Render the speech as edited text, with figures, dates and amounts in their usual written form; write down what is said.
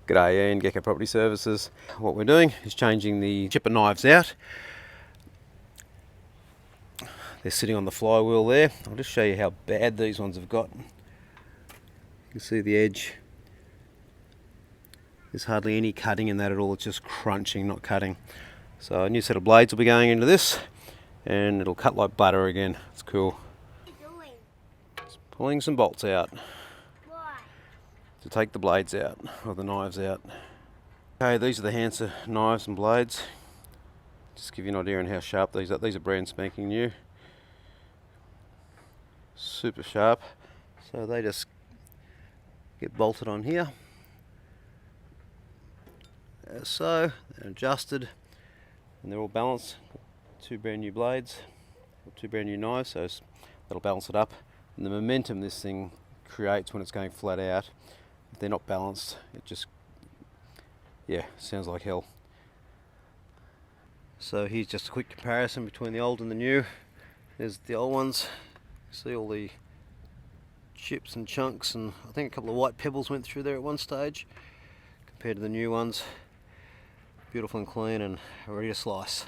G'day, Ian, Gecko Property Services. What we're doing is changing the chipper knives out. They're sitting on the flywheel there. I'll just show you how bad these ones have got. You can see the edge. There's hardly any cutting in that at all, it's just crunching, not cutting. So a new set of blades will be going into this and it'll cut like butter again. It's cool. What are you doing? Just pulling some bolts out Why? to take the blades out, or the knives out. Okay, these are the Hansa knives and blades. Just give you an idea on how sharp these are. These are brand spanking new. Super sharp. So they just get bolted on here. As so, they're adjusted and they're all balanced. Two brand new blades, or two brand new knives, so that'll balance it up. And the momentum this thing creates when it's going flat out, if they're not balanced, it just, yeah, sounds like hell. So here's just a quick comparison between the old and the new. There's the old ones. See all the chips and chunks, and I think a couple of white pebbles went through there at one stage, compared to the new ones. Beautiful and clean and ready to slice.